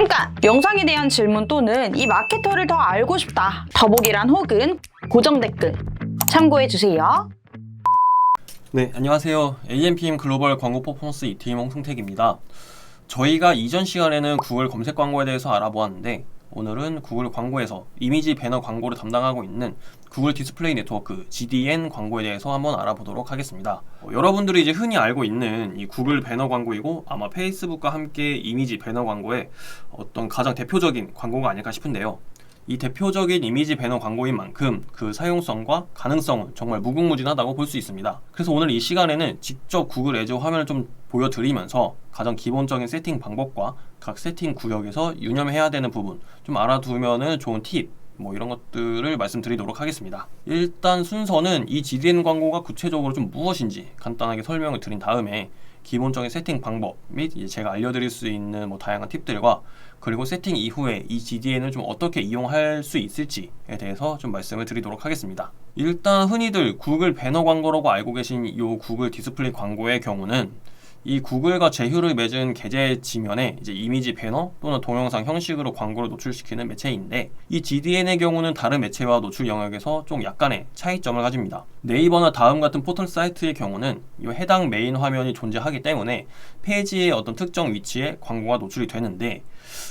잠깐! 영상에 대한 질문 또는 이 마케터를 더 알고 싶다. 더보기란 혹은 고정 댓글 참고해주세요. 네, 안녕하세요. AMPM 글로벌 광고 퍼포먼스 2팀 홍승택입니다. 저희가 이전 시간에는 구글 검색 광고에 대해서 알아보았는데 오늘은 구글 광고에서 이미지 배너 광고를 담당하고 있는 구글 디스플레이 네트워크 GDN 광고에 대해서 한번 알아보도록 하겠습니다. 여러분들이 이제 흔히 알고 있는 이 구글 배너 광고이고 아마 페이스북과 함께 이미지 배너 광고의 어떤 가장 대표적인 광고가 아닐까 싶은데요. 이 대표적인 이미지 배너 광고인 만큼 그 사용성과 가능성은 정말 무궁무진하다고 볼 수 있습니다. 그래서 오늘 이 시간에는 직접 구글 애저 화면을 좀 보여드리면서 가장 기본적인 세팅 방법과 각 세팅 구역에서 유념해야 되는 부분 좀 알아두면 좋은 팁 이런 것들을 말씀드리도록 하겠습니다. 일단 순서는 이 GDN 광고가 구체적으로 좀 무엇인지 간단하게 설명을 드린 다음에 기본적인 세팅 방법 및 이제 제가 알려드릴 수 있는 다양한 팁들과 그리고 세팅 이후에 이 GDN을 좀 어떻게 이용할 수 있을지에 대해서 좀 말씀을 드리도록 하겠습니다. 일단 흔히들 구글 배너 광고라고 알고 계신 이 구글 디스플레이 광고의 경우는 이 구글과 제휴를 맺은 계정 지면에 이제 이미지 배너 또는 동영상 형식으로 광고를 노출시키는 매체인데 이 GDN의 경우는 다른 매체와 노출 영역에서 좀 약간의 차이점을 가집니다. 네이버나 다음 같은 포털 사이트의 경우는 이 해당 메인 화면이 존재하기 때문에 페이지의 어떤 특정 위치에 광고가 노출이 되는데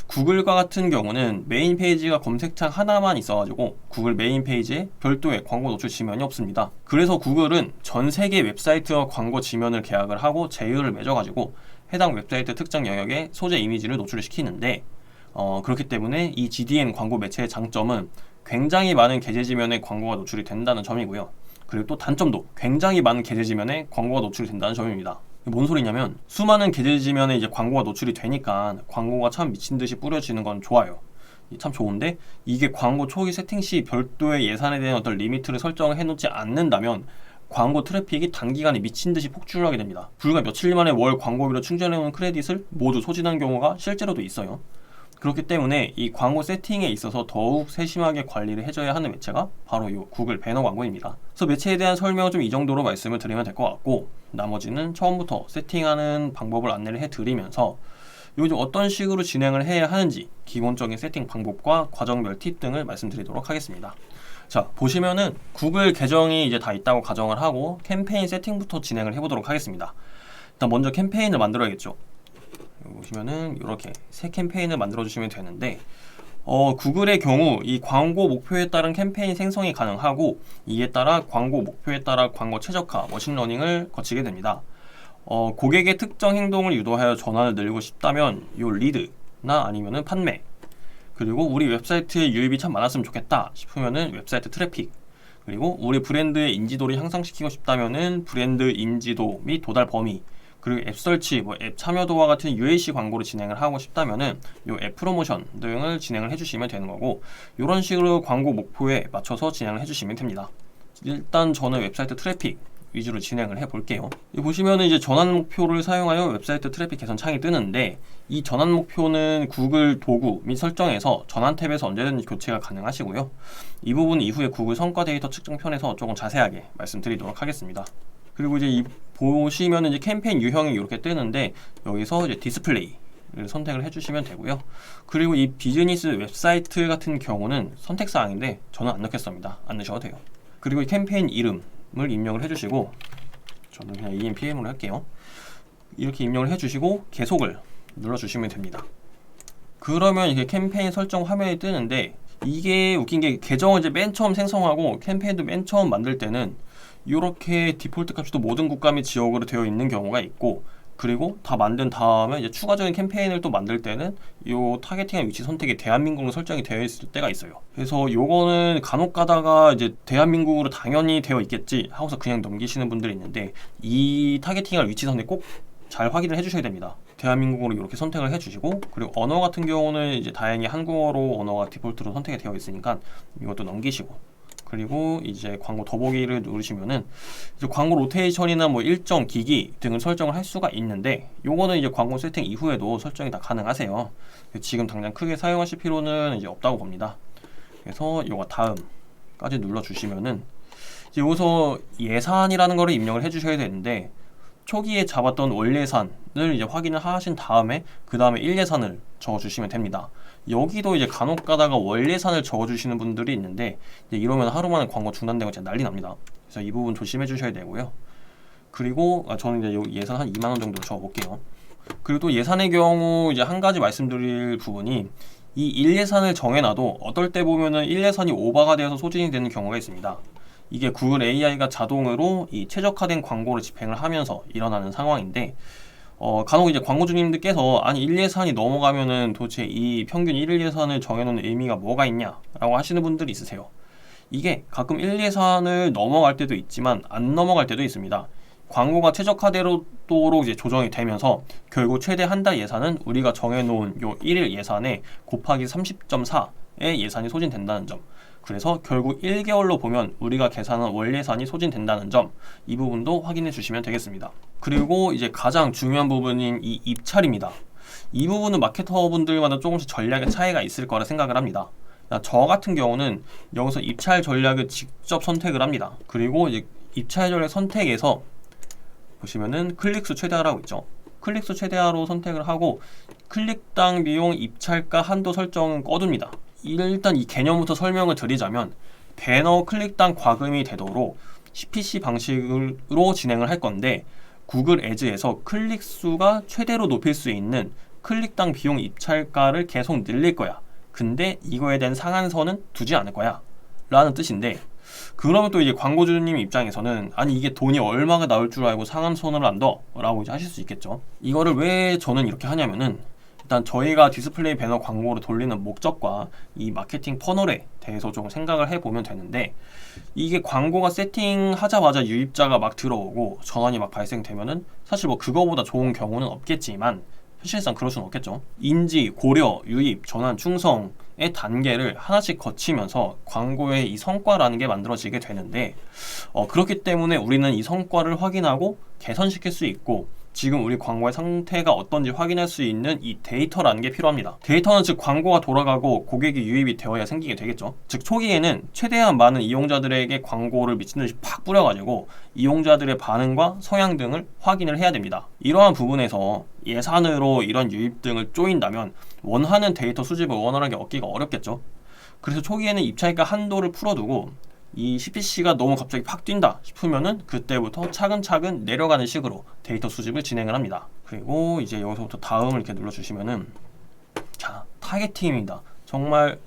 구글과 같은 경우는 메인 페이지가 검색창 하나만 있어가지고 구글 메인 페이지에 별도의 광고 노출 지면이 없습니다. 그래서 구글은 전 세계 웹사이트와 광고 지면을 계약을 하고 제휴를 맺어가지고 해당 웹사이트 특정 영역에 소재 이미지를 노출을 시키는데 그렇기 때문에 이 GDN 광고 매체의 장점은 굉장히 많은 계제 지면에 광고가 노출이 된다는 점이고요. 그리고 또 단점도 굉장히 많은 계제 지면에 광고가 노출이 된다는 점입니다. 뭔 소리냐면 수많은 계제 지면에 이제 광고가 노출이 되니까 광고가 참 미친듯이 뿌려지는 건 좋아요. 참 좋은데 이게 광고 초기 세팅 시 별도의 예산에 대한 어떤 리미트를 설정을 해놓지 않는다면 광고 트래픽이 단기간에 미친듯이 폭주를 하게 됩니다. 불과 며칠 만에 월 광고비로 충전해온 크레딧을 모두 소진한 경우가 실제로도 있어요. 그렇기 때문에 이 광고 세팅에 있어서 더욱 세심하게 관리를 해줘야 하는 매체가 바로 이 구글 배너 광고입니다. 그래서 매체에 대한 설명은 좀 이 정도로 말씀을 드리면 될 것 같고 나머지는 처음부터 세팅하는 방법을 안내를 해드리면서 요즘 어떤 식으로 진행을 해야 하는지 기본적인 세팅 방법과 과정별 팁 등을 말씀드리도록 하겠습니다. 자, 보시면은 구글 계정이 이제 다 있다고 가정을 하고 캠페인 세팅부터 진행을 해보도록 하겠습니다. 일단 먼저 캠페인을 만들어야겠죠. 여기 보시면은 이렇게 새 캠페인을 만들어 주시면 되는데 구글의 경우 이 광고 목표에 따른 캠페인 생성이 가능하고 이에 따라 광고 목표에 따라 광고 최적화 머신러닝을 거치게 됩니다. 고객의 특정 행동을 유도하여 전환을 늘리고 싶다면 이 리드나 아니면은 판매 그리고 우리 웹사이트에 유입이 참 많았으면 좋겠다 싶으면은 웹사이트 트래픽 그리고 우리 브랜드의 인지도를 향상시키고 싶다면은 브랜드 인지도 및 도달 범위 그리고 앱 설치, 앱 참여도와 같은 UAC 광고를 진행을 하고 싶다면은 요 앱 프로모션 등을 진행을 해주시면 되는 거고 이런 식으로 광고 목표에 맞춰서 진행을 해주시면 됩니다. 일단 저는 웹사이트 트래픽 위주로 진행을 해볼게요. 보시면은 이제 전환 목표를 사용하여 웹사이트 트래픽 개선 창이 뜨는데 이 전환 목표는 구글 도구 및 설정에서 전환 탭에서 언제든지 교체가 가능하시고요. 이 부분 이후에 구글 성과 데이터 측정 편에서 조금 자세하게 말씀드리도록 하겠습니다. 그리고 이제 보시면은 이제 캠페인 유형이 이렇게 뜨는데 여기서 이제 디스플레이를 선택을 해주시면 되고요. 그리고 이 비즈니스 웹사이트 같은 경우는 선택 사항인데 저는 안 넣겠습니다. 안 넣으셔도 돼요. 그리고 이 캠페인 이름을 입력을 해주시고 저는 그냥 EMPM으로 할게요. 이렇게 입력을 해주시고 계속을 눌러주시면 됩니다. 그러면 이게 캠페인 설정 화면이 뜨는데 이게 웃긴 게 계정을 이제 맨 처음 생성하고 캠페인도 맨 처음 만들 때는 이렇게 디폴트 값이 또 모든 국가 및 지역으로 되어 있는 경우가 있고 그리고 다 만든 다음에 이제 추가적인 캠페인을 또 만들 때는 이 타겟팅한 위치 선택이 대한민국으로 설정이 되어 있을 때가 있어요. 그래서 요거는 간혹 가다가 이제 대한민국으로 당연히 되어 있겠지 하고서 그냥 넘기시는 분들이 있는데 이 타겟팅할 위치 선택 꼭 잘 확인을 해주셔야 됩니다. 대한민국으로 이렇게 선택을 해주시고 그리고 언어 같은 경우는 이제 다행히 한국어로 언어가 디폴트로 선택이 되어 있으니까 이것도 넘기시고 그리고 이제 광고 더보기를 누르시면은 이제 광고 로테이션이나 일정 기기 등을 설정을 할 수가 있는데 요거는 이제 광고 세팅 이후에도 설정이 다 가능하세요. 지금 당장 크게 사용하실 필요는 이제 없다고 봅니다. 그래서 요거 다음까지 눌러 주시면은 이제 여기서 예산이라는 거를 입력을 해 주셔야 되는데 초기에 잡았던 월 예산을 이제 확인을 하신 다음에 그 다음에 일 예산을 적어주시면 됩니다. 여기도 이제 간혹 가다가 월 예산을 적어주시는 분들이 있는데 이제 이러면 하루 만에 광고 중단되고 진짜 난리 납니다. 그래서 이 부분 조심해 주셔야 되고요. 그리고 저는 이제 여기 예산 한 2만 원 정도 적어볼게요. 그리고 또 예산의 경우 이제 한 가지 말씀드릴 부분이 이 일 예산을 정해놔도 어떨 때 보면은 일 예산이 오버가 되어서 소진이 되는 경우가 있습니다. 이게 구글 AI가 자동으로 이 최적화된 광고를 집행을 하면서 일어나는 상황인데 간혹 이제 광고주님들께서 아니 일 예산이 넘어가면은 도대체 이 평균 일 예산을 정해놓는 의미가 뭐가 있냐라고 하시는 분들이 있으세요. 이게 가끔 일 예산을 넘어갈 때도 있지만 안 넘어갈 때도 있습니다. 광고가 최적화되도록 이제 조정이 되면서 결국 최대 한 달 예산은 우리가 정해놓은 요 1일 예산에 곱하기 30.4의 예산이 소진된다는 점. 그래서 결국 1개월로 보면 우리가 계산한 월 예산이 소진된다는 점, 이 부분도 확인해 주시면 되겠습니다. 그리고 이제 가장 중요한 부분인 이 입찰입니다. 이 부분은 마케터분들마다 조금씩 전략의 차이가 있을 거라 생각을 합니다. 저 같은 경우는 여기서 입찰 전략을 직접 선택을 합니다. 그리고 이제 입찰 전략 선택에서 보시면은 클릭수 최대화라고 있죠. 클릭수 최대화로 선택을 하고 클릭당 비용 입찰가 한도 설정은 꺼둡니다. 일단 이 개념부터 설명을 드리자면 배너 클릭당 과금이 되도록 CPC 방식으로 진행을 할 건데 구글 애즈에서 클릭수가 최대로 높일 수 있는 클릭당 비용 입찰가를 계속 늘릴 거야. 근데 이거에 대한 상한선은 두지 않을 거야 라는 뜻인데, 그러면 또 이제 광고주님 입장에서는 아니 이게 돈이 얼마가 나올 줄 알고 상한선을 안 둬? 라고 이제 하실 수 있겠죠. 이거를 왜 저는 이렇게 하냐면은 일단 저희가 디스플레이 배너 광고를 돌리는 목적과 이 마케팅 퍼널에 대해서 좀 생각을 해보면 되는데, 이게 광고가 세팅하자마자 유입자가 막 들어오고 전환이 막 발생되면은 사실 뭐 그거보다 좋은 경우는 없겠지만 사실상 그럴 수는 없겠죠. 인지, 고려, 유입, 전환, 충성의 단계를 하나씩 거치면서 광고의 이 성과라는 게 만들어지게 되는데 그렇기 때문에 우리는 이 성과를 확인하고 개선시킬 수 있고 지금 우리 광고의 상태가 어떤지 확인할 수 있는 이 데이터라는 게 필요합니다. 데이터는 즉 광고가 돌아가고 고객이 유입이 되어야 생기게 되겠죠. 즉 초기에는 최대한 많은 이용자들에게 광고를 미친 듯이 팍 뿌려가지고 이용자들의 반응과 성향 등을 확인을 해야 됩니다. 이러한 부분에서 예산으로 이런 유입 등을 쪼인다면 원하는 데이터 수집을 원활하게 얻기가 어렵겠죠. 그래서 초기에는 입찰가 한도를 풀어두고 이 CPC가 너무 갑자기 팍 뛴다 싶으면은 그때부터 차근차근 내려가는 식으로 데이터 수집을 진행을 합니다. 그리고 이제 여기서부터 다음을 이렇게 눌러주시면은 자, 타겟팅입니다. 정말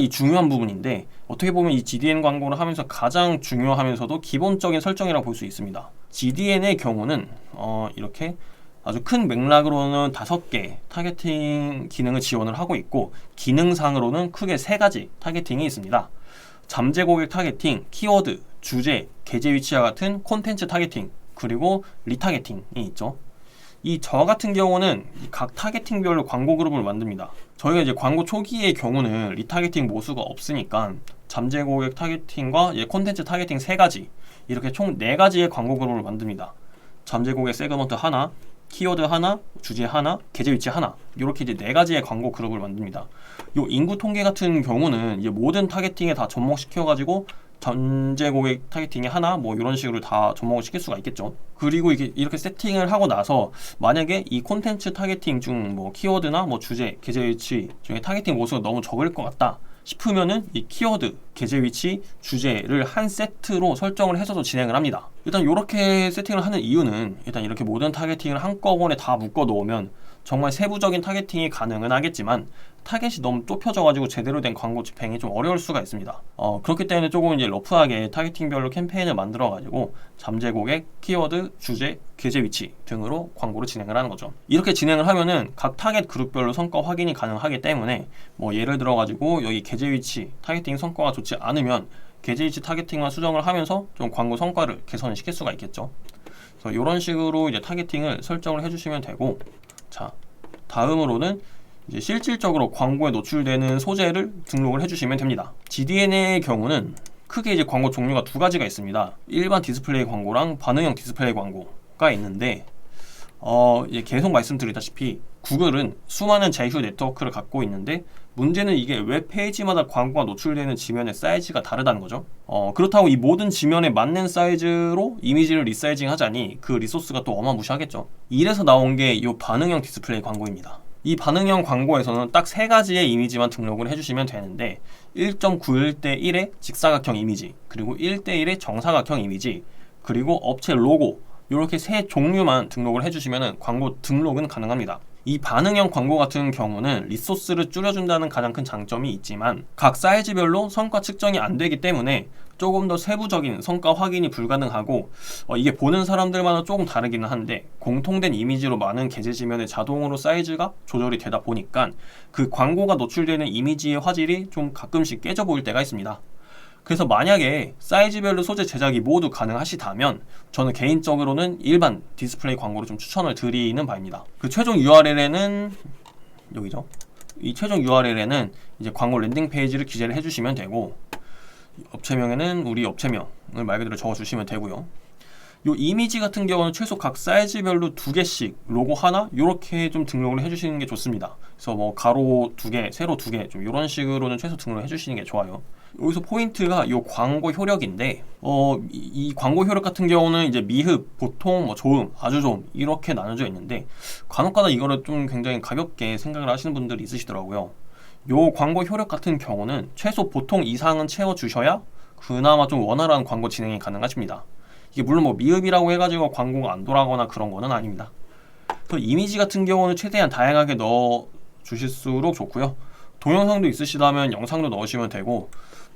이 중요한 부분인데 어떻게 보면 이 GDN 광고를 하면서 가장 중요하면서도 기본적인 설정이라고 볼 수 있습니다. GDN의 경우는 이렇게 아주 큰 맥락으로는 5개 타겟팅 기능을 지원을 하고 있고 기능상으로는 크게 3가지 타겟팅이 있습니다. 잠재 고객 타겟팅, 키워드, 주제, 게재 위치와 같은 콘텐츠 타겟팅, 그리고 리타겟팅이 있죠. 이 저 같은 경우는 각 타겟팅별로 광고 그룹을 만듭니다. 저희가 이제 광고 초기의 경우는 리타겟팅 모수가 없으니까 잠재 고객 타겟팅과 콘텐츠 타겟팅 3가지, 이렇게 총 4가지의 광고 그룹을 만듭니다. 잠재 고객 세그먼트 하나, 키워드 하나, 주제 하나, 게재 위치 하나, 이렇게 이제 4가지의 광고 그룹을 만듭니다. 요 인구 통계 같은 경우는 이제 모든 타겟팅에 다 접목시켜가지고 잠재 고객 타겟팅이 하나, 뭐 이런 식으로 다 접목을 시킬 수가 있겠죠. 그리고 이렇게 세팅을 하고 나서 만약에 이 콘텐츠 타겟팅 중 뭐 키워드나 뭐 주제, 게재 위치 중에 타겟팅 모수가 너무 적을 것 같다 싶으면은 이 키워드, 게재 위치, 주제를 한 세트로 설정을 해서도 진행을 합니다. 일단 이렇게 세팅을 하는 이유는 일단 이렇게 모든 타겟팅을 한꺼번에 다 묶어 놓으면 정말 세부적인 타겟팅이 가능은 하겠지만 타겟이 너무 좁혀져가지고 제대로 된 광고 집행이 좀 어려울 수가 있습니다. 그렇기 때문에 조금 이제 러프하게 타겟팅별로 캠페인을 만들어가지고 잠재 고객, 키워드, 주제, 게재 위치 등으로 광고를 진행을 하는 거죠. 이렇게 진행을 하면은 각 타겟 그룹별로 성과 확인이 가능하기 때문에 뭐 예를 들어가지고 여기 게재 위치 타겟팅 성과가 좋지 않으면 게재 위치 타겟팅만 수정을 하면서 좀 광고 성과를 개선을 시킬 수가 있겠죠. 그래서 이런 식으로 이제 타겟팅을 설정을 해주시면 되고, 자 다음으로는 이제 실질적으로 광고에 노출되는 소재를 등록을 해주시면 됩니다. GDN의 경우는 크게 이제 광고 종류가 2가지가 있습니다. 일반 디스플레이 광고랑 반응형 디스플레이 광고가 있는데 계속 말씀드리다시피 구글은 수많은 제휴 네트워크를 갖고 있는데 문제는 이게 웹페이지마다 광고가 노출되는 지면의 사이즈가 다르다는 거죠. 그렇다고 이 모든 지면에 맞는 사이즈로 이미지를 리사이징 하자니 그 리소스가 또 어마무시하겠죠. 이래서 나온 게 이 반응형 디스플레이 광고입니다. 이 반응형 광고에서는 딱 세 가지의 이미지만 등록을 해주시면 되는데 1.91대 1의 직사각형 이미지, 그리고 1대 1의 정사각형 이미지, 그리고 업체 로고, 이렇게 세 종류만 등록을 해주시면 광고 등록은 가능합니다. 이 반응형 광고 같은 경우는 리소스를 줄여준다는 가장 큰 장점이 있지만 각 사이즈별로 성과 측정이 안 되기 때문에 조금 더 세부적인 성과 확인이 불가능하고 이게 보는 사람들마다 조금 다르기는 한데 공통된 이미지로 많은 게재 지면에 자동으로 사이즈가 조절이 되다 보니까 그 광고가 노출되는 이미지의 화질이 좀 가끔씩 깨져 보일 때가 있습니다. 그래서 만약에 사이즈별로 소재 제작이 모두 가능하시다면 저는 개인적으로는 일반 디스플레이 광고를 좀 추천을 드리는 바입니다. 그 최종 URL에는 여기죠. 이 최종 URL에는 이제 광고 랜딩 페이지를 기재를 해주시면 되고 업체명에는 우리 업체명을 말 그대로 적어주시면 되고요. 요 이미지 같은 경우는 최소 각 사이즈별로 2개씩 로고 하나 이렇게 좀 등록을 해주시는 게 좋습니다. 그래서 뭐 가로 2개, 세로 2개 좀 이런 식으로는 최소 등록을 해주시는 게 좋아요. 여기서 포인트가 요 광고 효력인데 이 광고 효력 같은 경우는 이제 미흡, 보통, 뭐 좋음, 아주 좋음 이렇게 나눠져 있는데 간혹가다 이거를 좀 굉장히 가볍게 생각을 하시는 분들이 있으시더라고요. 요 광고 효력 같은 경우는 최소 보통 이상은 채워주셔야 그나마 좀 원활한 광고 진행이 가능하십니다. 이게 물론 뭐 미흡이라고 해가지고 광고가 안 돌아가거나 그런 거는 아닙니다. 또 이미지 같은 경우는 최대한 다양하게 넣어 주실수록 좋고요. 동영상도 있으시다면 영상도 넣으시면 되고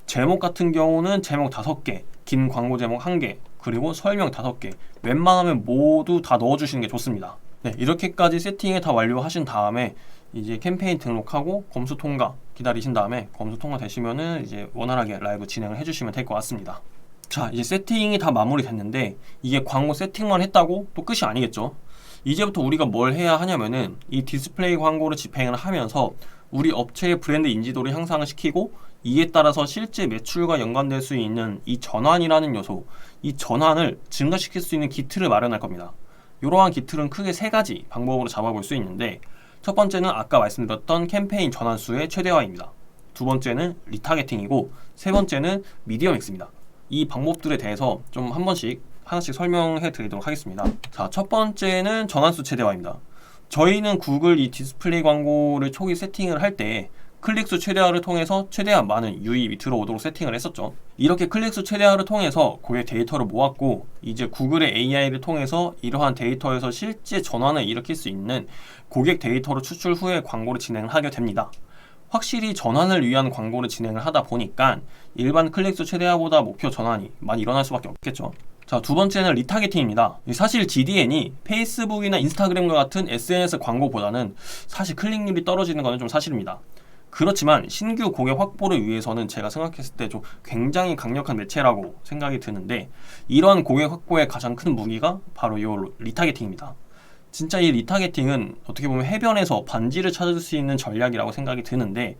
제목 같은 경우는 제목 5개, 긴 광고 제목 1개, 그리고 설명 5개 웬만하면 모두 다 넣어주시는 게 좋습니다. 네, 이렇게까지 세팅을 다 완료하신 다음에 이제 캠페인 등록하고 검수 통과 기다리신 다음에 검수 통과 되시면은 이제 원활하게 라이브 진행을 해주시면 될 것 같습니다. 자, 이제 세팅이 다 마무리됐는데 이게 광고 세팅만 했다고 또 끝이 아니겠죠. 이제부터 우리가 뭘 해야 하냐면은 이 디스플레이 광고를 집행을 하면서 우리 업체의 브랜드 인지도를 향상을 시키고 이에 따라서 실제 매출과 연관될 수 있는 이 전환이라는 요소, 이 전환을 증가시킬 수 있는 기틀을 마련할 겁니다. 이러한 기틀은 크게 3가지 방법으로 잡아볼 수 있는데 첫 번째는 아까 말씀드렸던 캠페인 전환수의 최대화입니다. 두 번째는 리타겟팅이고 세 번째는 미디어 믹스입니다. 이 방법들에 대해서 좀 하나씩 설명해 드리도록 하겠습니다. 자, 첫 번째는 전환수 최대화입니다. 저희는 구글 이 디스플레이 광고를 초기 세팅을 할 때 클릭수 최대화를 통해서 최대한 많은 유입이 들어오도록 세팅을 했었죠. 이렇게 클릭수 최대화를 통해서 고객 데이터를 모았고 이제 구글의 AI를 통해서 이러한 데이터에서 실제 전환을 일으킬 수 있는 고객 데이터를 추출 후에 광고를 진행을 하게 됩니다. 확실히 전환을 위한 광고를 진행을 하다 보니까 일반 클릭수 최대화보다 목표 전환이 많이 일어날 수밖에 없겠죠. 자, 두 번째는 리타겟팅입니다. 사실 GDN이 페이스북이나 인스타그램과 같은 SNS 광고보다는 사실 클릭률이 떨어지는 것은 좀 사실입니다. 그렇지만 신규 고객 확보를 위해서는 제가 생각했을 때 좀 굉장히 강력한 매체라고 생각이 드는데 이러한 고객 확보의 가장 큰 무기가 바로 이 리타겟팅입니다. 진짜 이 리타겟팅은 어떻게 보면 해변에서 반지를 찾을 수 있는 전략이라고 생각이 드는데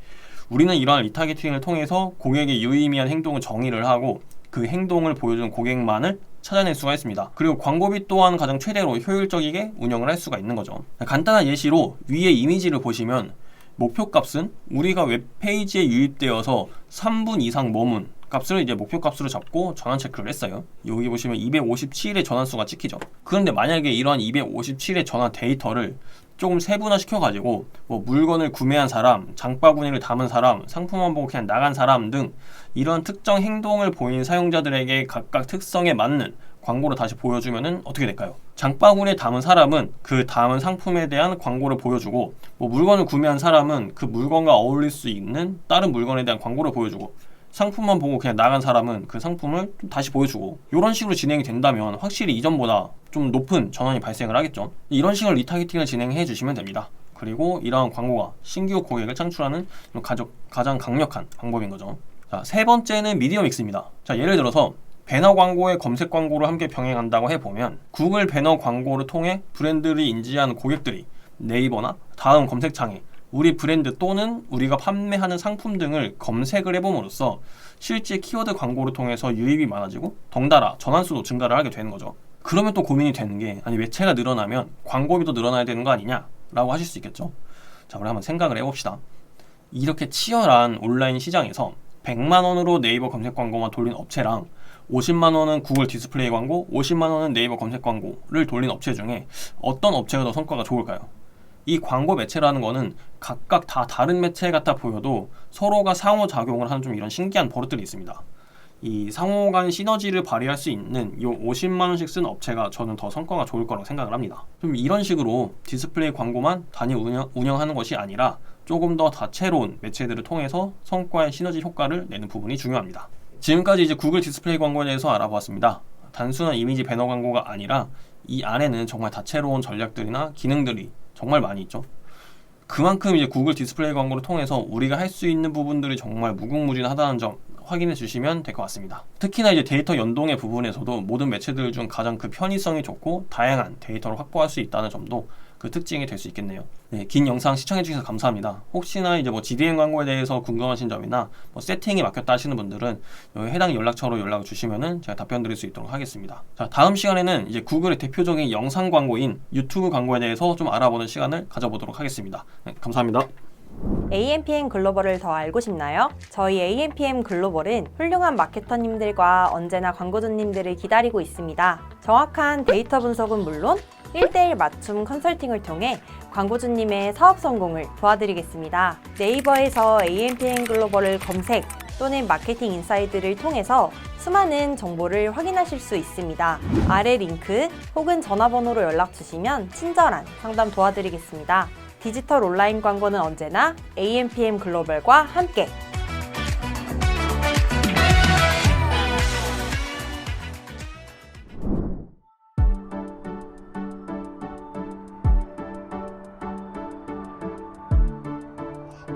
우리는 이러한 리타겟팅을 통해서 고객의 유의미한 행동을 정의를 하고 그 행동을 보여주는 고객만을 찾아낼 수가 있습니다. 그리고 광고비 또한 가장 최대로 효율적이게 운영을 할 수가 있는 거죠. 간단한 예시로 위에 이미지를 보시면 목표값은 우리가 웹페이지에 유입되어서 3분 이상 머문 값을 이제 목표값으로 잡고 전환 체크를 했어요. 여기 보시면 257의 전환수가 찍히죠. 그런데 만약에 이러한 257의 전환 데이터를 조금 세분화 시켜가지고 뭐 물건을 구매한 사람, 장바구니를 담은 사람, 상품만 보고 그냥 나간 사람 등 이런 특정 행동을 보인 사용자들에게 각각 특성에 맞는 광고를 다시 보여주면은 어떻게 될까요? 장바구니에 담은 사람은 그 담은 상품에 대한 광고를 보여주고 뭐 물건을 구매한 사람은 그 물건과 어울릴 수 있는 다른 물건에 대한 광고를 보여주고 상품만 보고 그냥 나간 사람은 그 상품을 좀 다시 보여주고 이런 식으로 진행이 된다면 확실히 이전보다 좀 높은 전환이 발생을 하겠죠. 이런 식으로 리타겟팅을 진행해 주시면 됩니다. 그리고 이러한 광고가 신규 고객을 창출하는 가장 강력한 방법인 거죠. 자, 세 번째는 미디어 믹스입니다. 자, 예를 들어서 배너 광고에 검색 광고를 함께 병행한다고 해보면 구글 배너 광고를 통해 브랜드를 인지한 고객들이 네이버나 다음 검색창에 우리 브랜드 또는 우리가 판매하는 상품 등을 검색을 해봄으로써 실제 키워드 광고를 통해서 유입이 많아지고 덩달아 전환수도 증가를 하게 되는 거죠. 그러면 또 고민이 되는 게, 아니 매체가 늘어나면 광고비도 늘어나야 되는 거 아니냐라고 하실 수 있겠죠. 자, 우리 한번 생각을 해봅시다. 이렇게 치열한 온라인 시장에서 100만 원으로 네이버 검색 광고만 돌린 업체랑 50만 원은 구글 디스플레이 광고, 50만 원은 네이버 검색 광고를 돌린 업체 중에 어떤 업체가 더 성과가 좋을까요? 이 광고 매체라는 거는 각각 다 다른 매체 같아 보여도 서로가 상호작용을 하는 좀 이런 신기한 버릇들이 있습니다. 이 상호 간 시너지를 발휘할 수 있는 이 50만 원씩 쓴 업체가 저는 더 성과가 좋을 거라고 생각을 합니다. 좀 이런 식으로 디스플레이 광고만 단위 운영하는 것이 아니라 조금 더 다채로운 매체들을 통해서 성과의 시너지 효과를 내는 부분이 중요합니다. 지금까지 이제 구글 디스플레이 광고에 대해서 알아보았습니다. 단순한 이미지 배너 광고가 아니라 이 안에는 정말 다채로운 전략들이나 기능들이 정말 많이 있죠. 그만큼 이제 구글 디스플레이 광고를 통해서 우리가 할 수 있는 부분들이 정말 무궁무진하다는 점 확인해 주시면 될 것 같습니다. 특히나 이제 데이터 연동의 부분에서도 모든 매체들 중 가장 그 편의성이 좋고 다양한 데이터를 확보할 수 있다는 점도 그 특징이 될 수 있겠네요. 네, 긴 영상 시청해 주셔서 감사합니다. 혹시나 이제 GDN 광고에 대해서 궁금하신 점이나 세팅이 막혔다 하시는 분들은 여기 해당 연락처로 연락을 주시면은 제가 답변 드릴 수 있도록 하겠습니다. 자, 다음 시간에는 이제 구글의 대표적인 영상 광고인 유튜브 광고에 대해서 좀 알아보는 시간을 가져보도록 하겠습니다. 네, 감사합니다. AMPM 글로벌을 더 알고 싶나요? 저희 AMPM 글로벌은 훌륭한 마케터님들과 언제나 광고주님들을 기다리고 있습니다. 정확한 데이터 분석은 물론 1:1 맞춤 컨설팅을 통해 광고주님의 사업 성공을 도와드리겠습니다. 네이버에서 AMPM 글로벌을 검색 또는 마케팅 인사이드를 통해서 수많은 정보를 확인하실 수 있습니다. 아래 링크 혹은 전화번호로 연락 주시면 친절한 상담 도와드리겠습니다. 디지털 온라인 광고는 언제나 AMPM 글로벌과 함께.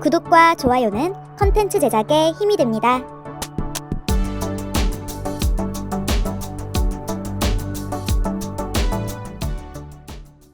구독과 좋아요는 컨텐츠 제작에 힘이 됩니다.